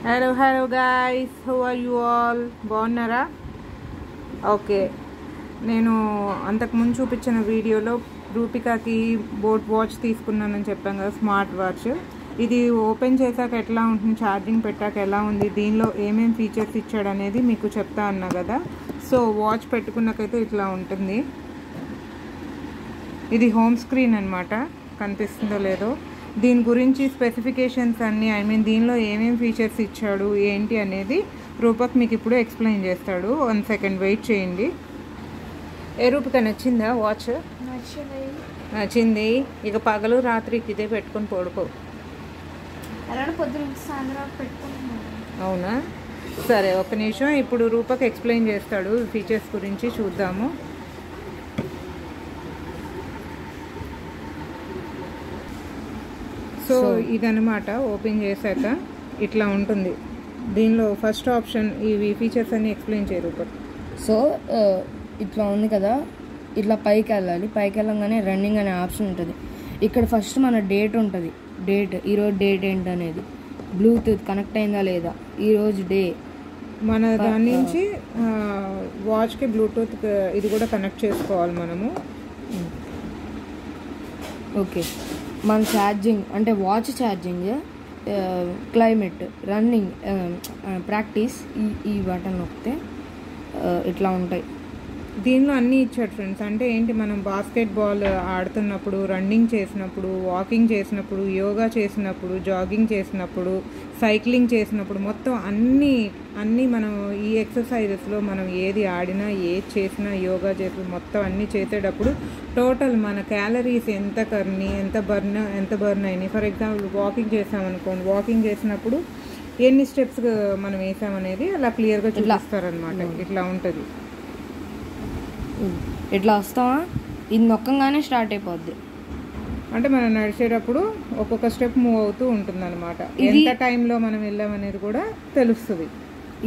Hello guys, how are you all? బాగున్నారా? Okay, నేను అంతకుముందు చూపించిన వీడియోలో రూపికాకి బోట్ వాచ్ తీసుకున్నానని చెప్పాను కదా, స్మార్ట్ వాచ్. ఇది ఓపెన్ చేశాక ఎట్లా ఉంటుంది, ఛార్జింగ్ పెట్టాక ఎలా ఉంది, దీనిలో ఏమేమి ఫీచర్స్ ఇచ్చాడు అనేది మీకు చెప్తా అన్నా కదా. సో వాచ్ పెట్టుకున్నాకైతే ఇట్లా ఉంటుంది. ఇది హోమ్ స్క్రీన్ అనమాట, కనిపిస్తుందో లేదో. దీని గురించి స్పెసిఫికేషన్స్ అన్నీ, దీనిలో ఏమేమి ఫీచర్స్ ఇచ్చాడు ఏంటి అనేది రూపక్ మీకు ఇప్పుడు ఎక్స్ప్లెయిన్ చేస్తాడు. 1 సెకండ్ వెయిట్ చేయండి. రూపక నచ్చిందా వాచ్? నచ్చింది. ఇక పగలు రాత్రికి ఇదే పెట్టుకొని పడుకో. అవునా? సరే, ఒక నిమిషం. ఇప్పుడు రూపక్ ఎక్స్ప్లెయిన్ చేస్తాడు ఫీచర్స్ గురించి, చూద్దాము. సో ఇదనమాట, ఓపెన్ చేశాక ఇట్లా ఉంటుంది. దీనిలో ఫస్ట్ ఆప్షన్ ఇవి ఫీచర్స్ అన్ని ఎక్స్ప్లెయిన్ చేయరు. సో ఇట్లా ఉంది కదా, ఇట్లా పైకి వెళ్ళాలి. పైకి వెళ్ళంగానే రన్నింగ్ అనే ఆప్షన్ ఉంటుంది. ఇక్కడ ఫస్ట్ మన డేట్ ఉంటుంది. డేట్, ఈరోజు డేట్ ఏంటనేది, బ్లూటూత్ కనెక్ట్ అయిందా లేదా, ఈరోజు డే. మన దాని నుంచి వాచ్కి బ్లూటూత్ ఇది కూడా కనెక్ట్ చేసుకోవాలి మనము. ఓకే, మన ఛార్జింగ్ అంటే watch charging, climate, running, practice, ఈ బటన్ నొక్కితే ఇట్లా ఉంటాయి. దీనిలో అన్నీ ఇచ్చాడు ఫ్రెండ్స్. అంటే ఏంటి, మనం బాస్కెట్ బాల్ ఆడుతున్నప్పుడు, రన్నింగ్ చేసినప్పుడు, వాకింగ్ చేసినప్పుడు, యోగా చేసినప్పుడు, జాగింగ్ చేసినప్పుడు, సైక్లింగ్ చేసినప్పుడు, మొత్తం అన్నీ మనం ఈ ఎక్సర్సైజెస్లో మనం ఏది ఆడినా, ఏది చేసినా, యోగా చేసి మొత్తం అన్నీ చేసేటప్పుడు టోటల్ మన క్యాలరీస్ ఎంత బర్న్ అయినాయి. ఫర్ ఎగ్జాంపుల్ వాకింగ్ చేసామనుకోండి, వాకింగ్ చేసినప్పుడు ఎన్ని స్టెప్స్ మనం వేసామనేది అలా క్లియర్గా చూపిస్తారనమాట. ఇట్లా ఉంటుంది. ఇట్లా వస్తామా, ఇది నొక్కంగానే స్టార్ట్ అయిపోద్ది. అంటే మనం నడిచేటప్పుడు ఒక్కొక్క స్టెప్ మూవ్ అవుతూ ఉంటుంది అనమాట. ఎంత టైంలో మనం వెళ్ళామనేది కూడా తెలుస్తుంది.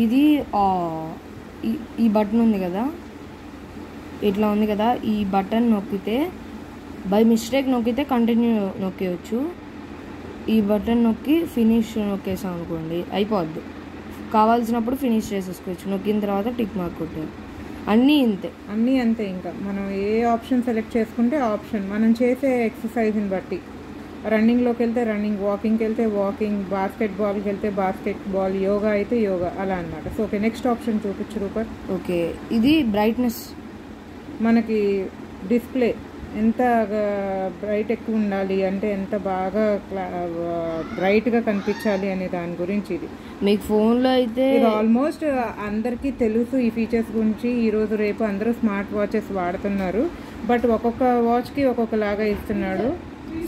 ఇది ఈ బటన్ ఉంది కదా, ఇట్లా ఉంది కదా, ఈ బటన్ నొక్కితే బై మిస్టేక్ నొక్కితే కంటిన్యూ నొక్కేయచ్చు. ఈ బటన్ నొక్కి ఫినిష్ నొక్కేసాం అనుకోండి, అయిపోద్ది. కావాల్సినప్పుడు ఫినిష్ చేసేసుకోవచ్చు. నొక్కిన తర్వాత టిక్ మార్క్ కొట్టారు. అన్నీ అంతే. ఇంకా మనం ఏ ఆప్షన్ సెలెక్ట్ చేసుకుంటే ఆప్షన్, మనం చేసే ఎక్సర్సైజ్ని బట్టి, రన్నింగ్లోకి వెళ్తే రన్నింగ్, వాకింగ్కి వెళ్తే వాకింగ్, బాస్కెట్ బాల్కి వెళ్తే బాస్కెట్ బాల్, యోగా అయితే యోగా, అలా అనమాట. సో ఓకే, నెక్స్ట్ ఆప్షన్ చూపించు రూపర్. ఓకే, ఇది బ్రైట్నెస్. మనకి డిస్ప్లే ఎంత బ్రైట్ ఎక్కువ ఉండాలి అంటే, ఎంత బాగా బ్రైట్గా కనిపించాలి అనే దాని గురించి. ఇది మీకు ఫోన్లో అయితే ఆల్మోస్ట్ అందరికీ తెలుసు ఈ ఫీచర్స్ గురించి. ఈరోజు రేపు అందరూ స్మార్ట్ వాచెస్ వాడుతున్నారు, బట్ ఒక్కొక్క వాచ్కి ఒక్కొక్కలాగా ఇస్తున్నాడు.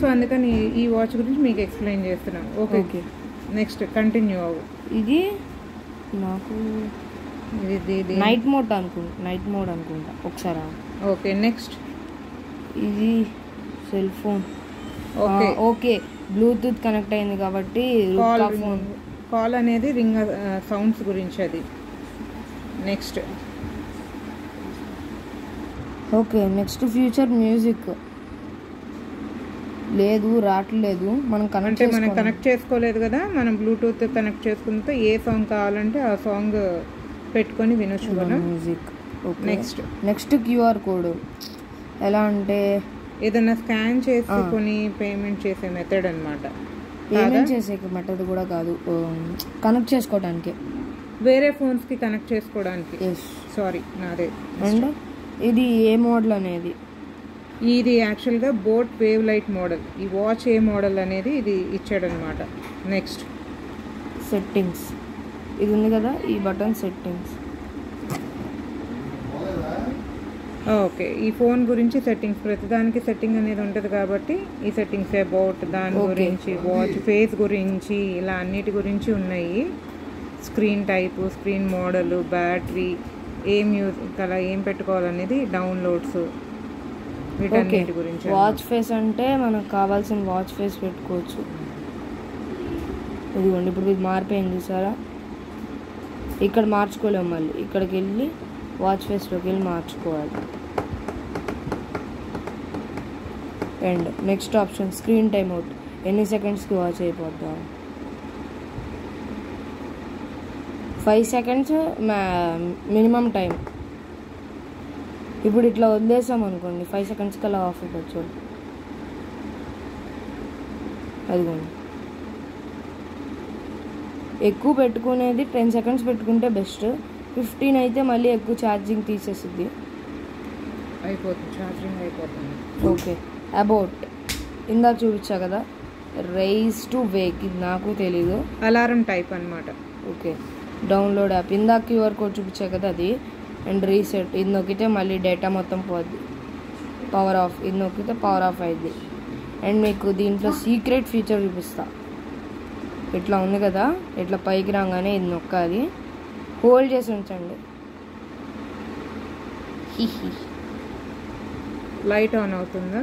సో అందుకని ఈ వాచ్ గురించి మీకు ఎక్స్ప్లెయిన్ చేస్తున్నాను. ఓకే, నెక్స్ట్ కంటిన్యూ అవ్వు. ఇది నాకు ఇది నైట్ మోడ్ అనుకుంటా ఒకసారి. ఓకే, నెక్స్ట్ ఇది cell phone. Okay, Bluetooth connect అయింది కాబట్టి కాల్ అనేది రింగ్ సౌండ్స్ గురించి అది. Next okay, next future music లేదు, రావట్లేదు. మనం కనెక్ట్ చేసుకోలేదు కదా, మనం బ్లూటూత్ కనెక్ట్ చేసుకుంటే ఏ సాంగ్ కావాలంటే ఆ సాంగ్ పెట్టుకొని వినొచ్చు కదా మ్యూజిక్. Next QR code. ఎలా అంటే ఏదైనా స్కాన్ చేసుకొని పేమెంట్ చేసే మెథడ్ అనమాట. పేమెంట్ చేసే మెథడ్ కూడా కాదు, కనెక్ట్ చేసుకోవడానికి, వేరే ఫోన్స్కి కనెక్ట్ చేసుకోవడానికి. సారీ, నాదే. అండ్ ఇది ఏ మోడల్ అనేది, ఇది యాక్చువల్గా బోట్ వేవ్ లైట్ మోడల్. ఈ వాచ్ ఏ మోడల్ అనేది ఇది ఇచ్చాడనమాట. Next settings. ఇది ఉంది కదా, ఈ బటన్ సెట్టింగ్స్. ఓకే, ఈ ఫోన్ గురించి సెట్టింగ్స్, ప్రతిదానికి సెట్టింగ్ అనేది ఉంటుంది కాబట్టి ఈ సెట్టింగ్స్ అబౌట్ దాని గురించి, వాచ్ ఫేస్ గురించి, ఇలా అన్నిటి గురించి ఉన్నాయి. Screen type, screen model, battery, ఏం యూజ్ అలా ఏం పెట్టుకోవాలనేది, డౌన్లోడ్స్, వీటన్నిటి గురించి. వాచ్ ఫేస్ అంటే మనకు కావాల్సిన వాచ్ ఫేస్ పెట్టుకోవచ్చు. ఇదిగోండి, ఇప్పుడు ఇది మారిపోయింది చూసారా. ఇక్కడ మార్చుకోలేము, మళ్ళీ ఇక్కడికి వెళ్ళి వాచ్ ఫేస్లోకి వెళ్ళి మార్చుకోవాలి. And next option screen time out, ఎన్ని సెకండ్స్కి వాచ్ అయిపోద్దా. 5 seconds minimum time. ఇప్పుడు ఇట్లా వదిలేసాం అనుకోండి 5 seconds కల్లా ఆఫ్ అయిపోతుంది. చూడండి అదిగోండి. ఎక్కువ పెట్టుకునేది 10 seconds పెట్టుకుంటే బెస్ట్. 15 అయితే మళ్ళీ ఎక్కువ ఛార్జింగ్ తీసేస్తుంది, అయిపోతుంది, ఛార్జింగ్ అయిపోతుంది. ఓకే. అబౌట్ ఇందాక చూపించా కదా, రైజ్ టు వేక్, ఇది నాకు తెలీదు, అలారం టైప్ అనమాట. ఓకే. డౌన్లోడ్ యాప్, ఇందాక క్యూఆర్ కోడ్ చూపించా కదా అది. అండ్ రీసెట్, ఇది నొక్కితే మళ్ళీ డేటా మొత్తం పోద్ది. పవర్ ఆఫ్, ఇది నొక్కితే పవర్ ఆఫ్ అయింది. అండ్ మీకు దీంట్లో సీక్రెట్ ఫీచర్ చూపిస్తా. ఇట్లా ఉంది కదా, ఇట్లా పైకి రాగానే ఇది నొక్కాలి, హోల్డ్ చేసి ఉంచండి. లైట్ ఆన్ అవుతుందా?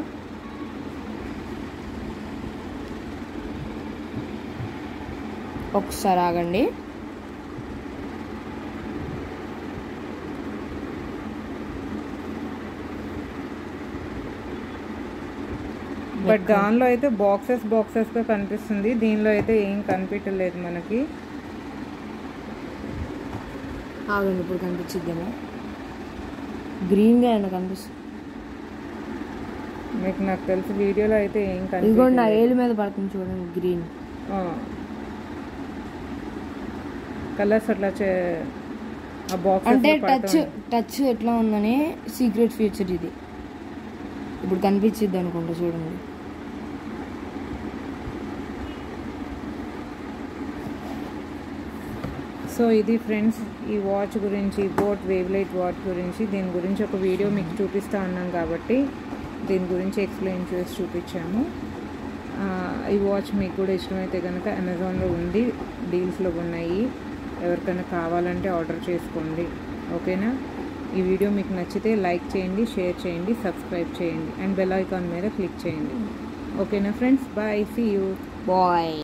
ఒకసారి ఆగండి. బట్ దానిలో అయితే బాక్సెస్గా కనిపిస్తుంది, దీనిలో అయితే ఏం కనిపించలేదు మనకి. ఆగండి, ఇప్పుడు కనిపించిద్దేమో, గ్రీన్గా అయినా కనిపిస్తుంది మీకు. నాకు తెలిసి వీడియోలో అయితే ఏం ఇదిగోండి, ఆ ఏలు మీద పడుతుంది చూడండి, గ్రీన్ కలర్స్ అట్లా ఆ బాక్స్ అంటే టచ్ ఎట్లా ఉందని సీక్రెట్ ఫీచర్ ఇది. ఇప్పుడు కనిపించిద్ది అనుకుంటా, చూడండి. సో ఇది ఫ్రెండ్స్ ఈ వాచ్ గురించి, బోట్ వేవ్లైట్ వాచ్ గురించి. దీని గురించి ఒక వీడియో మీకు చూపిస్తూ ఉన్నాం కాబట్టి దీని గురించి ఎక్స్ప్లెయిన్ చేసి చూపించాము. ఈ వాచ్ మీకు కూడా ఇష్టమైతే కనుక అమెజాన్లో ఉంది, డీల్స్లో ఉన్నాయి, ఎవరికైనా కావాలంటే ఆర్డర్ చేసుకోండి, ఓకేనా. ఈ వీడియో మీకు నచ్చితే లైక్ చేయండి, షేర్ చేయండి, సబ్స్క్రైబ్ చేయండి అండ్ బెల్ ఐకాన్ మీద క్లిక్ చేయండి, ఓకేనా friends. Bye, see you, bye.